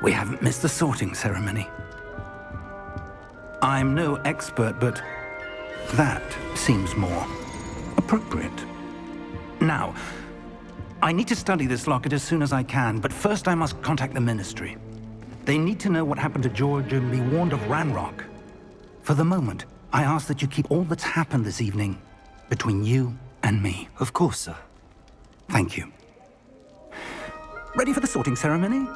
We haven't missed the sorting ceremony. I'm no expert, but that seems more appropriate. Now, I need to study this locket as soon as I can, but first I must contact the Ministry. They need to know what happened to George and be warned of Ranrock. For the moment, I ask that you keep all that's happened this evening between you and me. Of course, sir. Thank you. Ready for the sorting ceremony?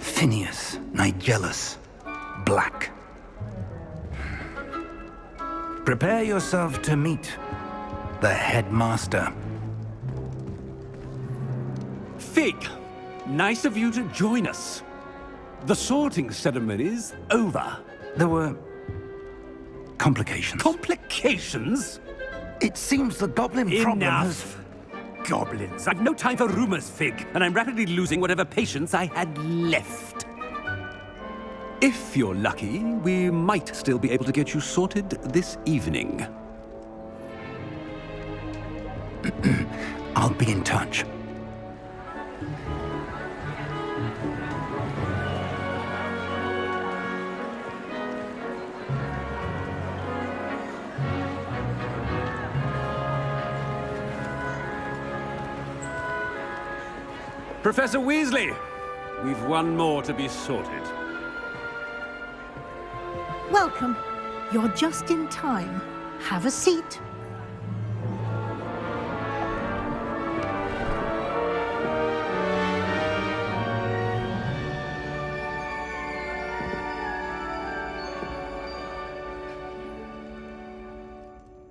Phineas, Nigellus, Black. Prepare yourself to meet the headmaster. Fig, nice of you to join us. The sorting ceremony's over. There were complications. Complications? It seems the goblin problem has... Enough! Goblins. I've no time for rumors, Fig, and I'm rapidly losing whatever patience I had left. If you're lucky, we might still be able to get you sorted this evening. I'll be in touch. Professor Weasley, we've one more to be sorted. Welcome. You're just in time. Have a seat.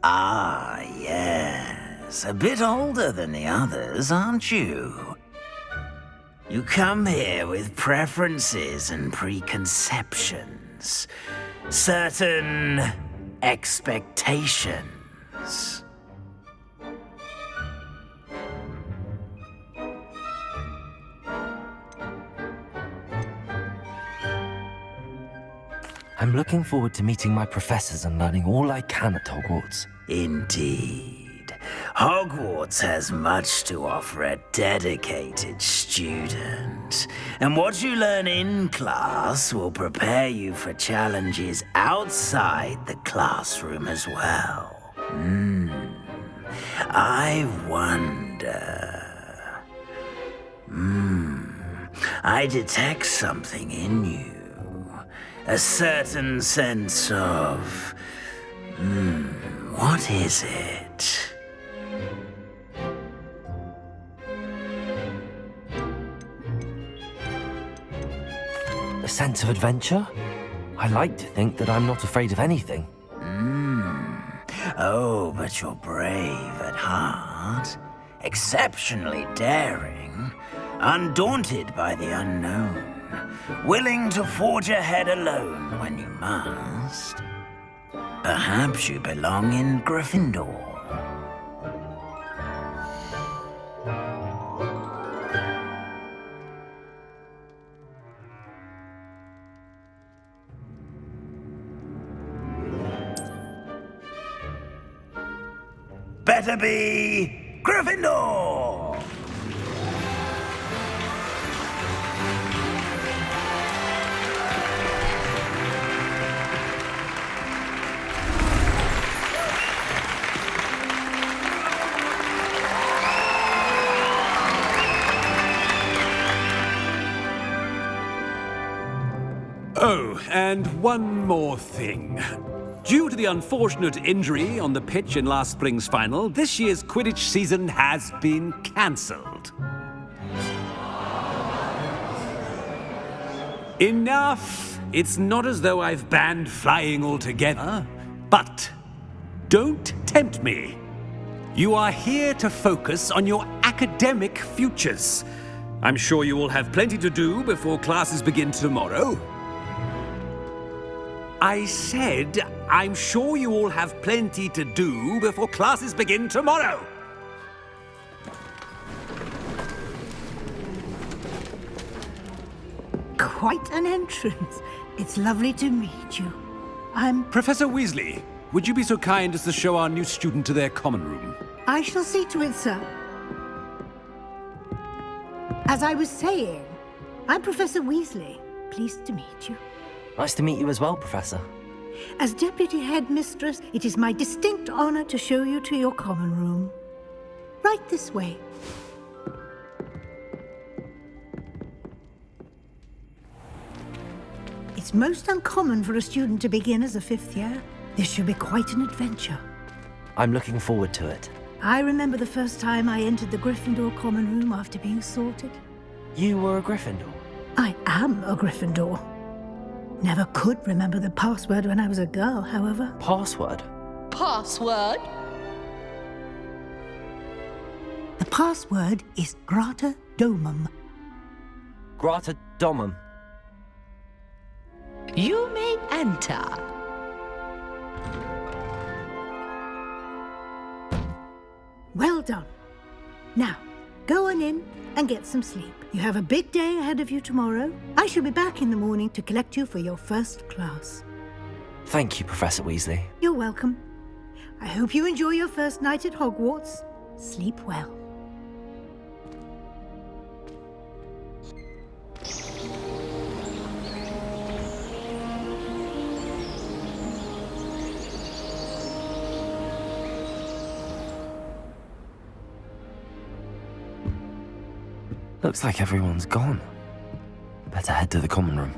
Ah, yes. A bit older than the others, aren't you? You come here with preferences and preconceptions. Certain expectations. I'm looking forward to meeting my professors and learning all I can at Hogwarts. Indeed. Hogwarts has much to offer a dedicated student. And what you learn in class will prepare you for challenges outside the classroom as well. I wonder... I detect something in you. A certain sense of... what is it? A sense of adventure? I like to think that I'm not afraid of anything. Oh, but you're brave at heart. Exceptionally daring. Undaunted by the unknown. Willing to forge ahead alone when you must. Perhaps you belong in Gryffindor. Better be Gryffindor! Oh, and one more thing. Due to the unfortunate injury on the pitch in last spring's final, this year's Quidditch season has been cancelled. Enough! It's not as though I've banned flying altogether, but don't tempt me. You are here to focus on your academic futures. I'm sure you will have plenty to do before classes begin tomorrow. I said, I'm sure you all have plenty to do before classes begin tomorrow. quite an entrance. It's lovely to meet you. Professor Weasley, would you be so kind as to show our new student to their common room? I shall see to it, sir. As I was saying, I'm Professor Weasley. Pleased to meet you. Nice to meet you as well, Professor. As Deputy Headmistress, it is my distinct honor to show you to your common room. Right this way. It's most uncommon for a student to begin as a fifth year. This should be quite an adventure. I'm looking forward to it. I remember the first time I entered the Gryffindor common room after being sorted. You were a Gryffindor? I am a Gryffindor. Never could remember the password when I was a girl, however. Password? Password? The password is Grata Domum. Grata Domum. You may enter. Well done. Now, go on in and get some sleep. You have a big day ahead of you tomorrow. I shall be back in the morning to collect you for your first class. Thank you, Professor Weasley. You're welcome. I hope you enjoy your first night at Hogwarts. Sleep well. Looks like everyone's gone. Better head to the common room.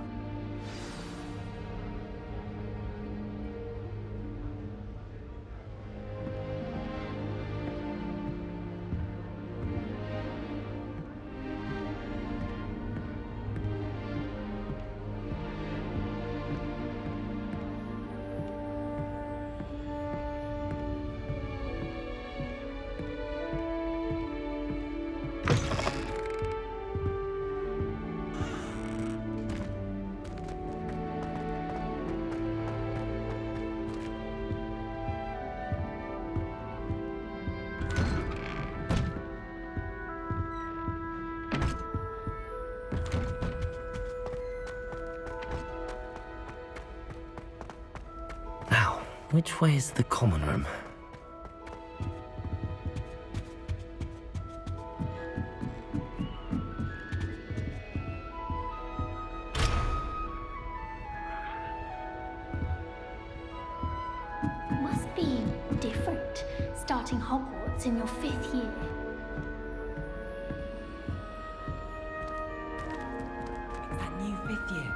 Which way is the common room? Must be different, starting Hogwarts in your 5th year. It's that new 5th year.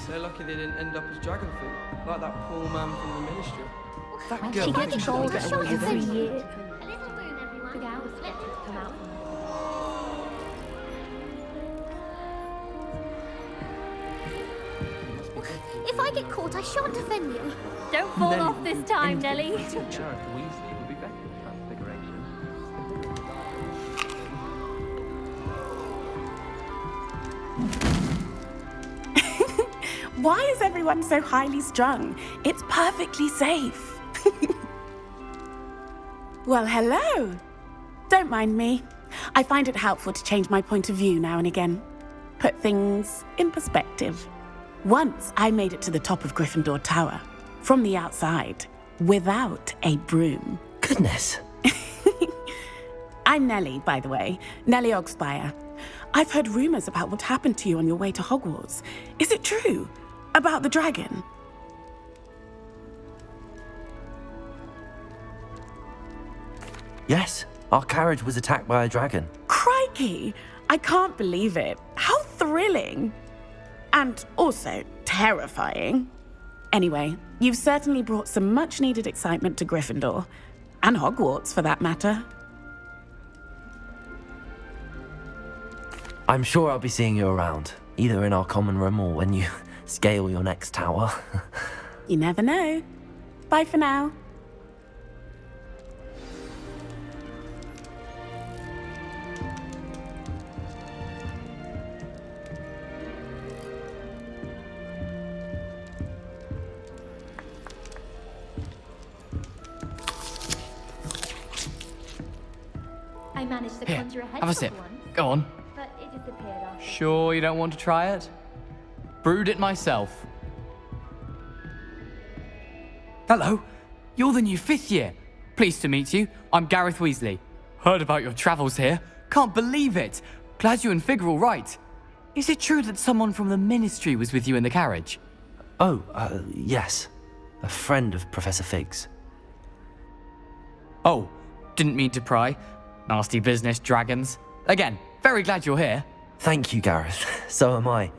So lucky they didn't end up as dragon fruit, like that poor man from the ministry. That girl She gets thinks older she's better every than year. you. A little room, everyone. Big hours to come out. If I get caught, I shan't offend you. Don't fall off this time, Nellie. Why is everyone so highly strung? It's perfectly safe. Well, hello. Don't mind me. I find it helpful to change my point of view now and again. Put things in perspective. Once I made it to the top of Gryffindor Tower, from the outside, without a broom. Goodness. I'm Nellie, by the way. Nellie Ogspire. I've heard rumors about what happened to you on your way to Hogwarts. Is it true? About the dragon? Yes, our carriage was attacked by a dragon. Crikey! I can't believe it. How thrilling! And also terrifying. Anyway, you've certainly brought some much-needed excitement to Gryffindor. And Hogwarts, for that matter. I'm sure I'll be seeing you around, either in our common room or when you scale your next tower. You never know. Bye for now. I managed to Here, conjure a hedgehog have a sip. once, Go on. but it disappeared after. Sure you don't want to try it? brewed it myself. Hello, you're the new 5th year. Pleased to meet you. I'm Gareth Weasley. Heard about your travels here. Can't believe it. Glad you and Fig are all right. Is it true that someone from the Ministry was with you in the carriage? Oh, yes. A friend of Professor Fig's. Oh, didn't mean to pry. Nasty business, dragons. Again, very glad you're here. Thank you, Gareth. So am I.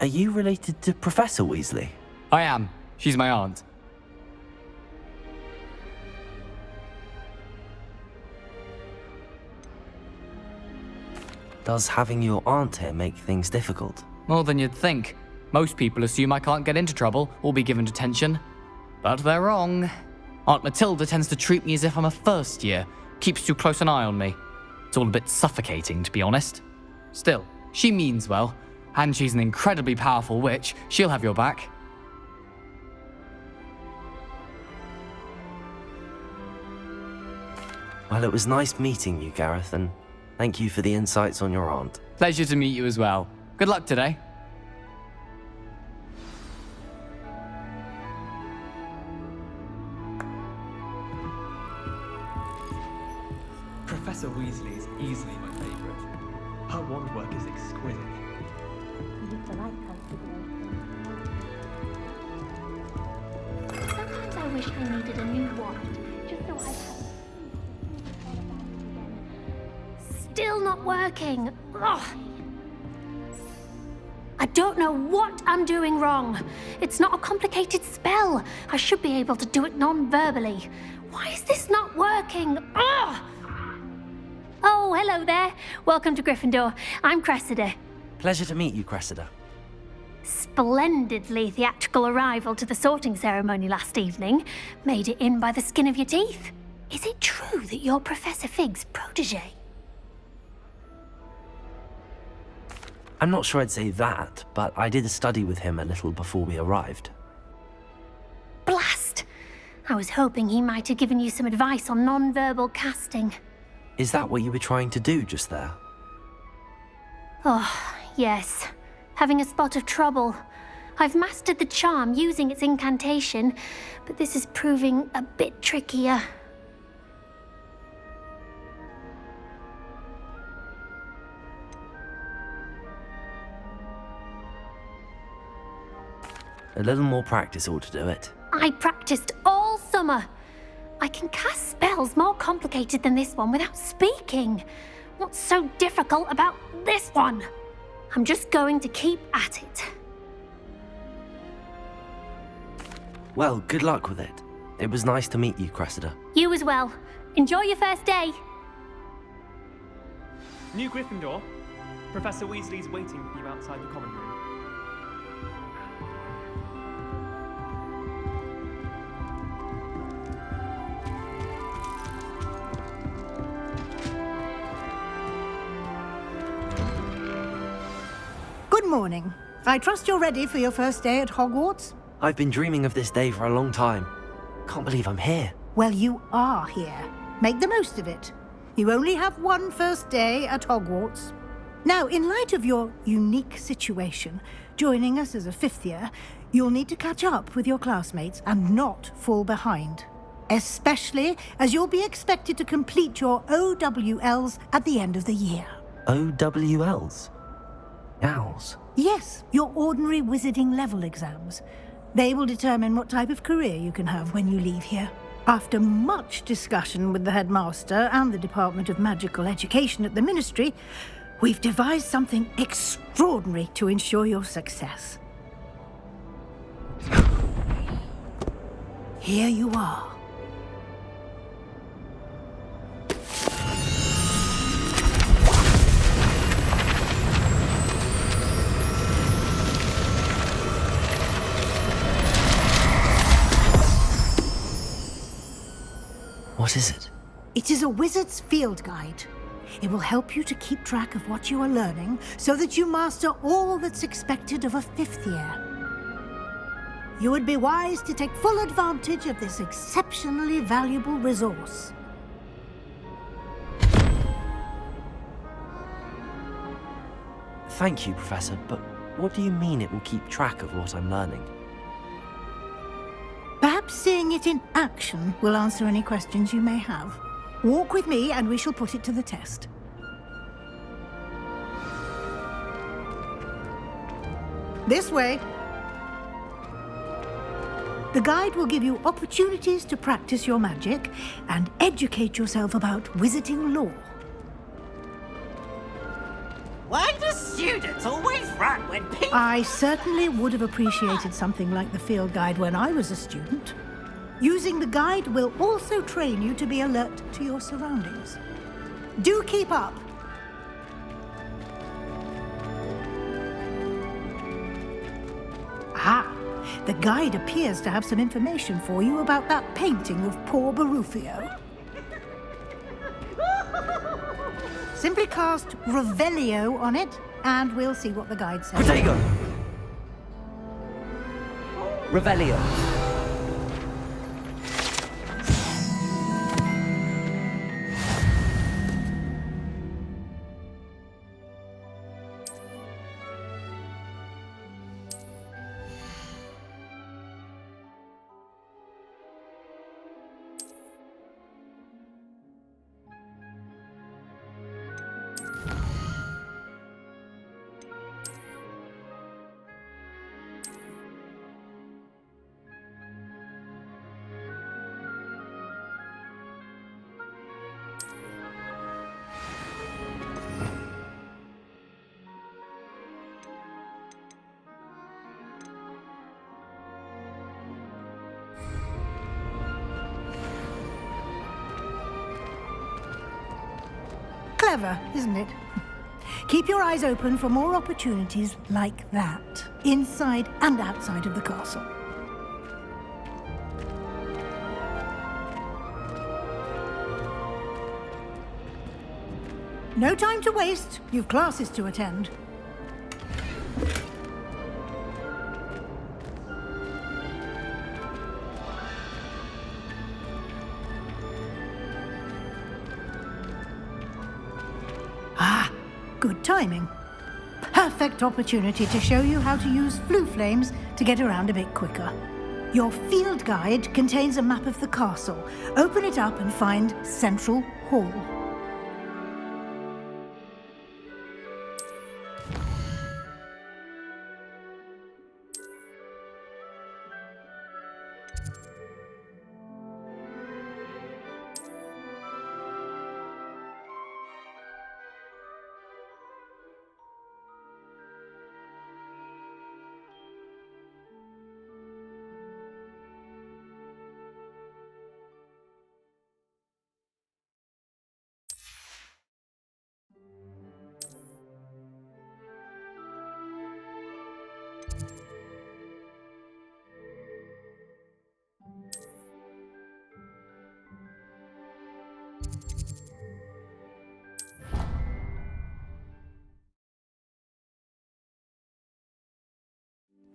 Are you related to Professor Weasley? I am. She's my aunt. Does having your aunt here make things difficult? More than you'd think. Most people assume I can't get into trouble or be given detention. But they're wrong. Aunt Matilda tends to treat me as if I'm a first year, keeps too close an eye on me. It's all a bit suffocating, to be honest. Still, she means well, and she's an incredibly powerful witch. She'll have your back. Well, it was nice meeting you, Gareth, and thank you for the insights on your aunt. Pleasure to meet you as well. Good luck today. Professor Weasley is easily my favourite. Her wand work is exquisite. Sometimes I wish I needed a new wand, just so I'd have... Still not working. Ugh. I don't know what I'm doing wrong. It's not a complicated spell. I should be able to do it non-verbally. Why is this not working? Ugh. Oh, hello there. Welcome to Gryffindor. I'm Cressida. Pleasure to meet you, Cressida. Splendidly theatrical arrival to the sorting ceremony last evening. Made it in by the skin of your teeth. Is it true that you're Professor Fig's protege? I'm not sure I'd say that, but I did study with him a little before we arrived. Blast! I was hoping he might have given you some advice on non-verbal casting. Is that what you were trying to do just there? Oh, yes. Having a spot of trouble. I've mastered the charm using its incantation, but this is proving a bit trickier. A little more practice ought to do it. I practiced all summer. I can cast spells more complicated than this one without speaking. What's so difficult about this one? I'm just going to keep at it. Well, good luck with it. It was nice to meet you, Cressida. You as well. Enjoy your first day. New Gryffindor. Professor Weasley's waiting for you outside the common room. Good morning. I trust you're ready for your first day at Hogwarts? I've been dreaming of this day for a long time. Can't believe I'm here. Well, you are here. Make the most of it. You only have one first day at Hogwarts. Now, in light of your unique situation, joining us as a 5th year, you'll need to catch up with your classmates and not fall behind. Especially as you'll be expected to complete your OWLs at the end of the year. OWLs? Owls? Yes, your ordinary wizarding level exams. They will determine what type of career you can have when you leave here. After much discussion with the headmaster and the Department of Magical Education at the Ministry, we've devised something extraordinary to ensure your success. Here you are. What is it? It is a wizard's field guide. It will help you to keep track of what you are learning so that you master all that's expected of a 5th year. You would be wise to take full advantage of this exceptionally valuable resource. Thank you, Professor, but What do you mean it will keep track of what I'm learning? Perhaps seeing it in action will answer any questions you may have. Walk with me and we shall put it to the test. This way. The guide will give you opportunities to practice your magic and educate yourself about wizarding lore. Why do students always run when people... I certainly would have appreciated something like the field guide when I was a student. Using the guide will also train you to be alert to your surroundings. Do keep up. Ah, the guide appears to have some information for you about that painting of poor Barufio. Simply cast Revelio on it, and we'll see what the guide says. Protego! Revelio. Clever, isn't it? Keep your eyes open for more opportunities like that, inside and outside of the castle. No time to waste. You've classes to attend. Good timing. Perfect opportunity to show you how to use flue flames to get around a bit quicker. Your field guide contains a map of the castle. Open it up and find Central Hall.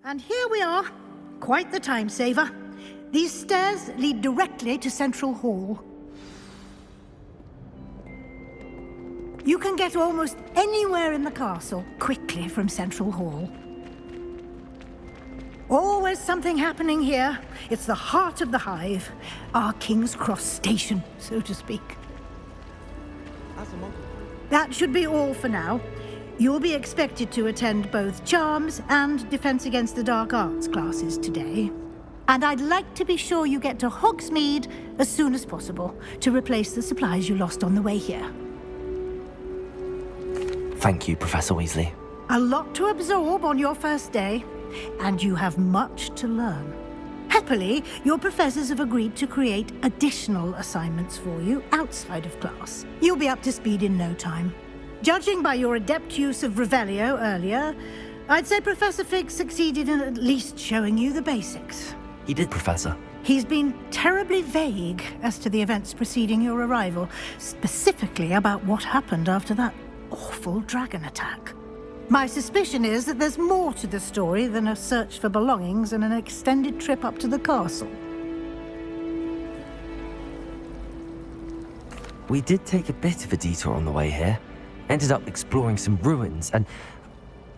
And here we are. Quite the time saver. These stairs lead directly to Central Hall. You can get almost anywhere in the castle quickly from Central Hall. Always something happening here. It's the heart of the hive. Our King's Cross station, so to speak. That should be all for now. You'll be expected to attend both Charms and Defense Against the Dark Arts classes today. And I'd like to be sure you get to Hogsmeade as soon as possible to replace the supplies you lost on the way here. Thank you, Professor Weasley. A lot to absorb on your first day, and you have much to learn. Happily, your professors have agreed to create additional assignments for you outside of class. You'll be up to speed in no time. Judging by your adept use of Revelio earlier, I'd say Professor Fig succeeded in at least showing you the basics. He did, Professor. He's been terribly vague as to the events preceding your arrival, specifically about what happened after that awful dragon attack. My suspicion is that there's more to the story than a search for belongings and an extended trip up to the castle. We did take a bit of a detour on the way here. Ended up exploring some ruins and...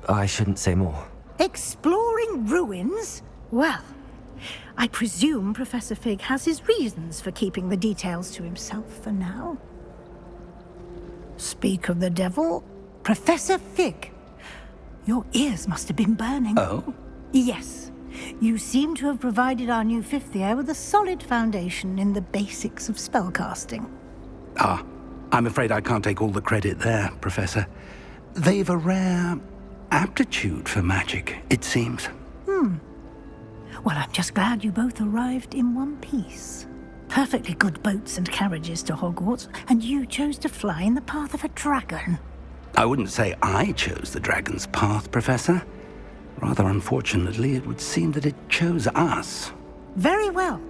I shouldn't say more. Exploring ruins? Well, I presume Professor Fig has his reasons for keeping the details to himself for now. Speak of the devil, Professor Fig. Your ears must have been burning. Oh? Yes. You seem to have provided our new fifth year with a solid foundation in the basics of spellcasting. Ah, I'm afraid I can't take all the credit there, Professor. They've a rare aptitude for magic, it seems. Well, I'm just glad you both arrived in one piece. Perfectly good boats and carriages to Hogwarts, and you chose to fly in the path of a dragon. I wouldn't say I chose the dragon's path, Professor. Rather unfortunately, it would seem that it chose us. Very well.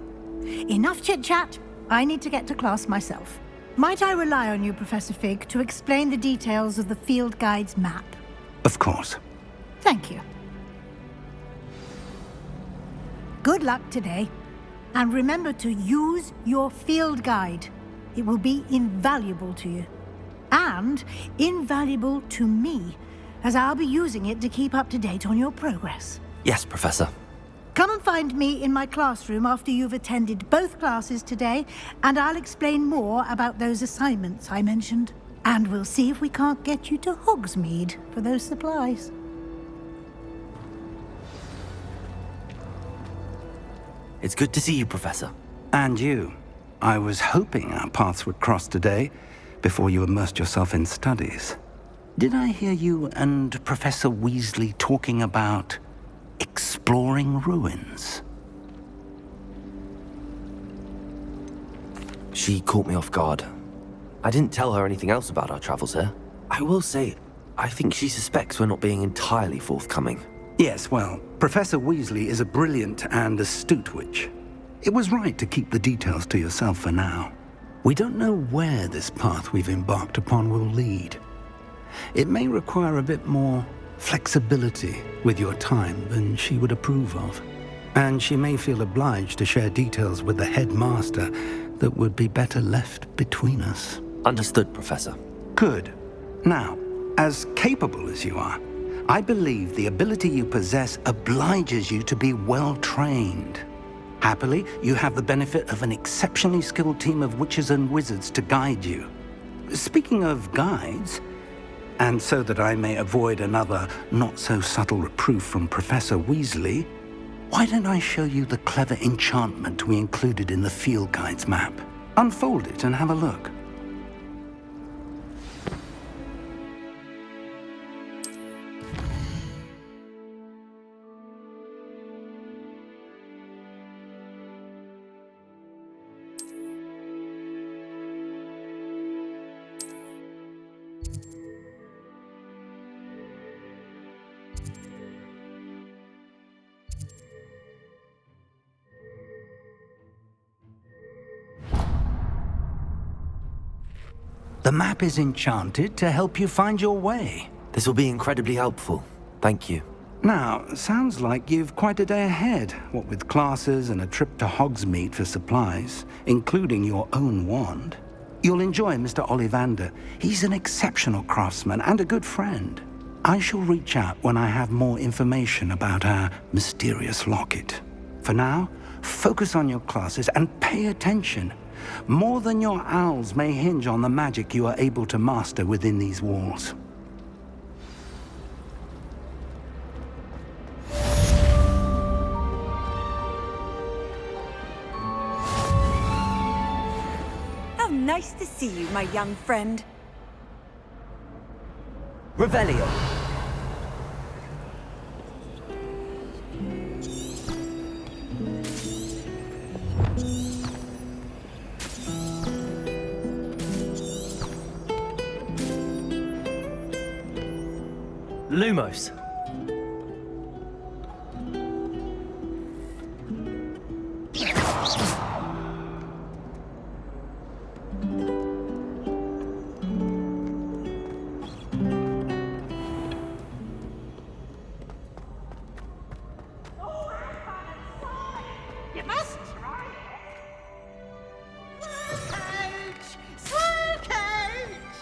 Enough chit-chat. I need to get to class myself. Might I rely on you, Professor Fig, to explain the details of the field guide's map? Of course. Thank you. Good luck today. And remember to use your field guide. It will be invaluable to you. And invaluable to me, as I'll be using it to keep up to date on your progress. Yes, Professor. Come and find me in my classroom after you've attended both classes today, and I'll explain more about those assignments I mentioned. And we'll see if we can't get you to Hogsmeade for those supplies. It's good to see you, Professor. And you. I was hoping our paths would cross today, before you immersed yourself in studies. Did I hear you and Professor Weasley talking about exploring ruins? She caught me off guard. I didn't tell her anything else about our travels here. I will say, I think she suspects we're not being entirely forthcoming. Yes, well, Professor Weasley is a brilliant and astute witch. It was right to keep the details to yourself for now. We don't know where this path we've embarked upon will lead. It may require a bit more flexibility with your time than she would approve of. And she may feel obliged to share details with the headmaster that would be better left between us. Understood, Professor. Good. Now, as capable as you are, I believe the ability you possess obliges you to be well trained. Happily, you have the benefit of an exceptionally skilled team of witches and wizards to guide you. Speaking of guides, and so that I may avoid another not-so-subtle reproof from Professor Weasley, why don't I show you the clever enchantment we included in the field guide's map? Unfold it and have a look. The map is enchanted to help you find your way. This will be incredibly helpful. Thank you. Now, sounds like you've quite a day ahead, what with classes and a trip to Hogsmeade for supplies, including your own wand. You'll enjoy Mr. Ollivander. He's an exceptional craftsman and a good friend. I shall reach out when I have more information about our mysterious locket. For now, focus on your classes and pay attention. More than your owls may hinge on the magic you are able to master within these walls. How nice to see you, my young friend. Revelio. Lumos. You must try it. Slurcage!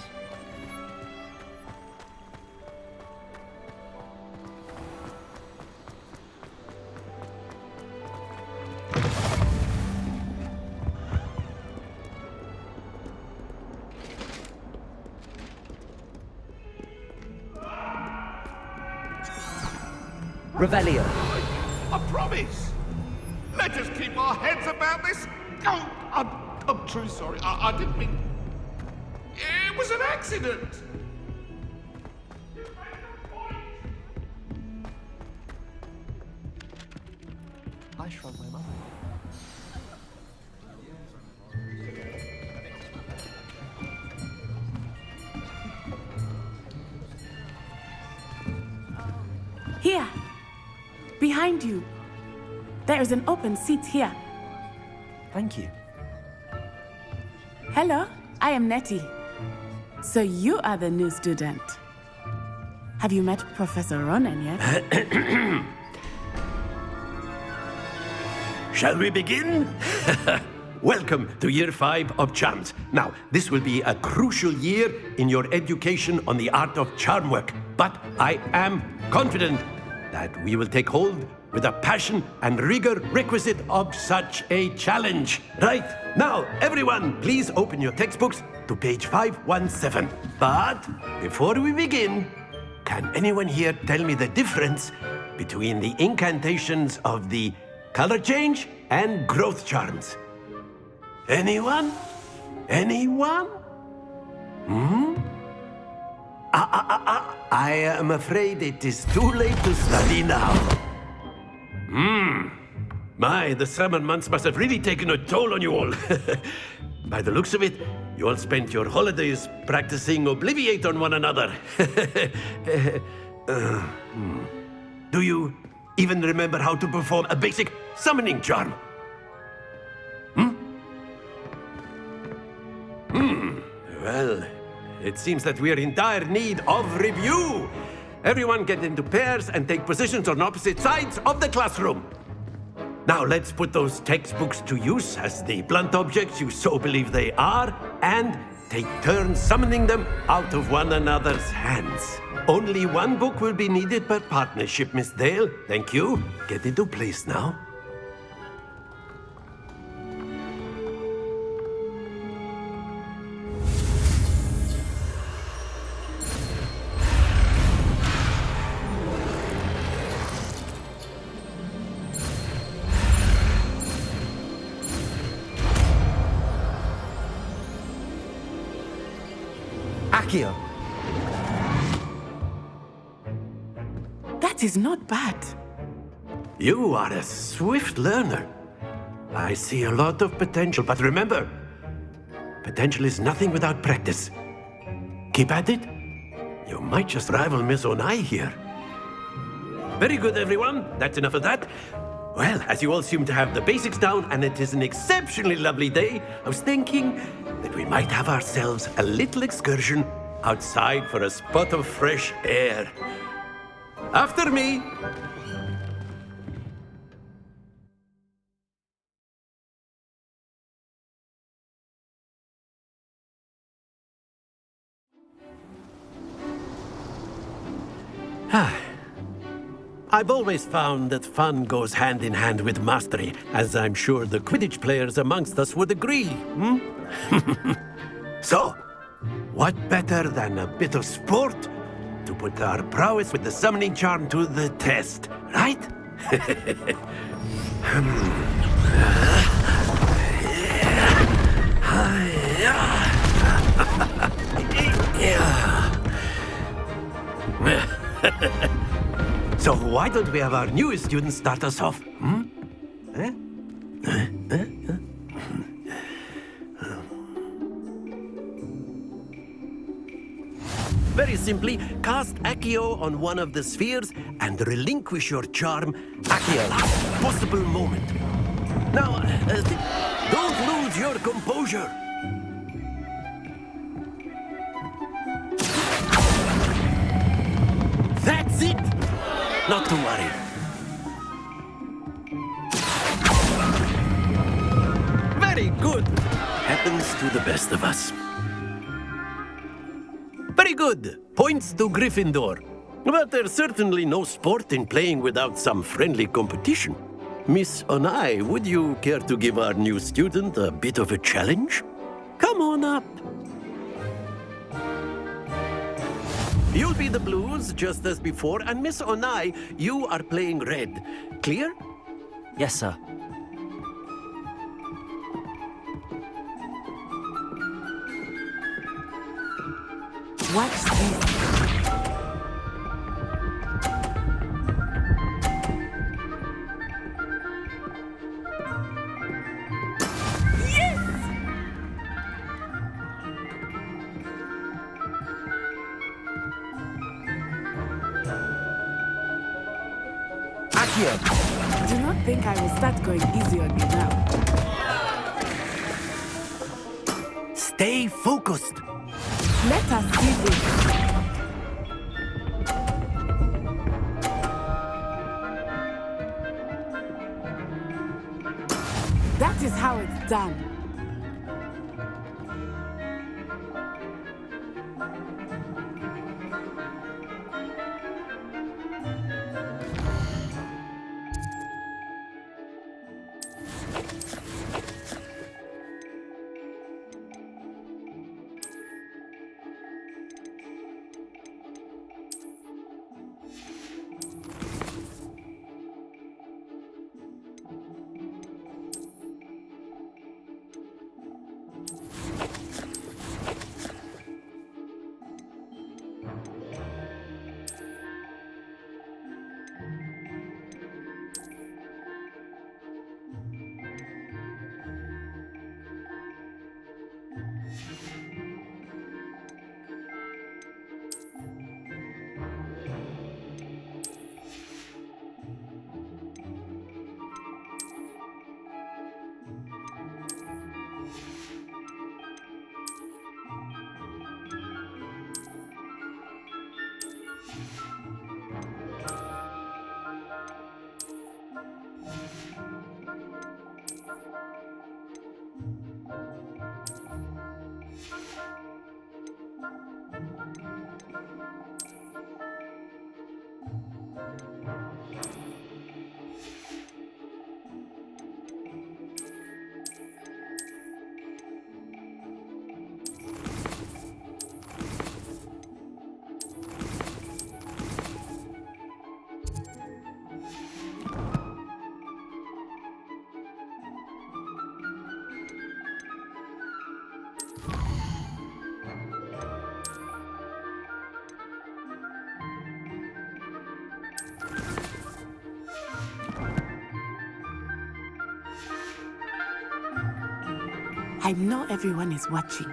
Revelio. I promise. Let us keep our heads about this. Oh, I'm truly sorry. I didn't mean... It was an accident. I shrug my mind. Here. Behind you. There is an open seat here. Thank you. Hello, I am Nettie. So you are the new student. Have you met Professor Ronan yet? Shall we begin? Welcome to Year 5 of Charms. Now, this will be a crucial year in your education on the art of charm work. But I am confident that we will take hold with the passion and rigor requisite of such a challenge. Right, now, everyone, please open your textbooks to page 517. But before we begin, can anyone here tell me the difference between the incantations of the color change and growth charms? Anyone? Anyone? I am afraid it is too late to study now. My, the summer months must have really taken a toll on you all. By the looks of it, you all spent your holidays practicing Obliviate on one another. Do you even remember how to perform a basic summoning charm? Well, it seems that we are in dire need of review. Everyone get into pairs and take positions on opposite sides of the classroom. Now let's put those textbooks to use as the blunt objects you so believe they are, and take turns summoning them out of one another's hands. Only one book will be needed per partnership, Miss Dale. Thank you. Get into place now. Accio. That is not bad. You are a swift learner. I see a lot of potential, but remember, potential is nothing without practice. Keep at it. You might just rival Miss Onai here. Very good, everyone. That's enough of that. Well, as you all seem to have the basics down, and it is an exceptionally lovely day, I was thinking that we might have ourselves a little excursion outside for a spot of fresh air. After me. I've always found that fun goes hand in hand with mastery, as I'm sure the Quidditch players amongst us would agree. So, what better than a bit of sport to put our prowess with the summoning charm to the test, right? So why don't we have our newest student start us off? Very simply, cast Accio on one of the spheres and relinquish your charm at the last possible moment. Now, don't lose your composure. That's it! Not to worry. Very good. Happens to the best of us. Very good. Points to Gryffindor. But there's certainly no sport in playing without some friendly competition. Miss Onai, would you care to give our new student a bit of a challenge? Come on up. You'll be the blues, just as before, and Miss Onai, you are playing red. Clear? Yes, sir. Watch this. Do not think I will start going easy on you now. Stay focused. Let us see this. That is how it's done. I know everyone is watching,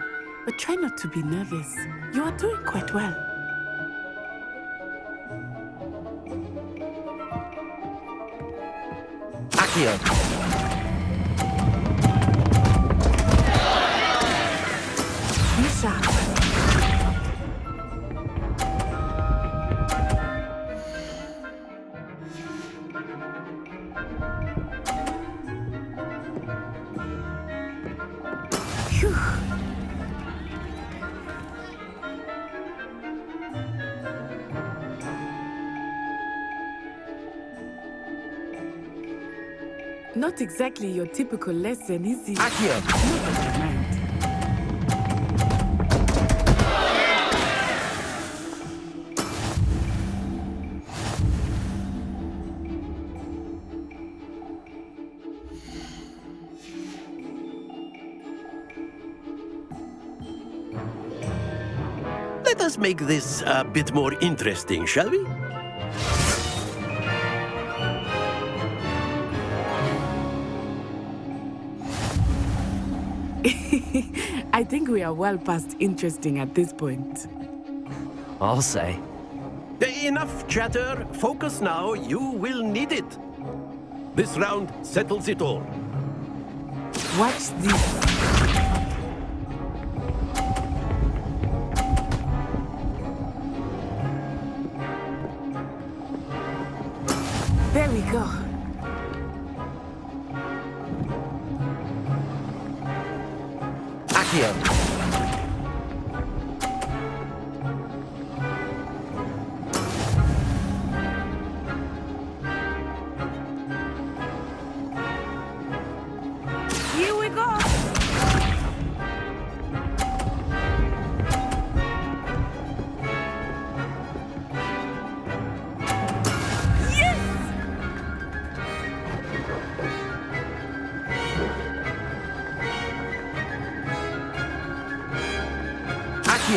but try not to be nervous. You are doing quite well. Accio. Be sharp. Phew. Not exactly your typical lesson, is it? Accio. Not that I mind. Let us make this a bit more interesting, shall we? I think we are well past interesting at this point. I'll say. Enough chatter. Focus now. You will need it. This round settles it all. Watch this. There we go. Accio. Here we go.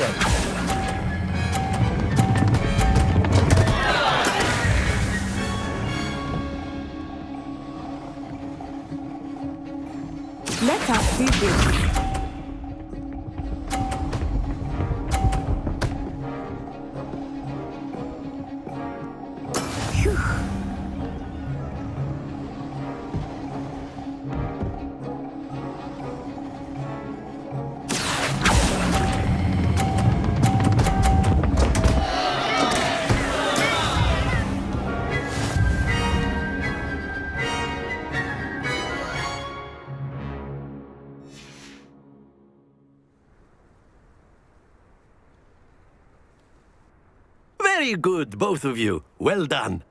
Accio! Let us do this. Very good, both of you. Well done.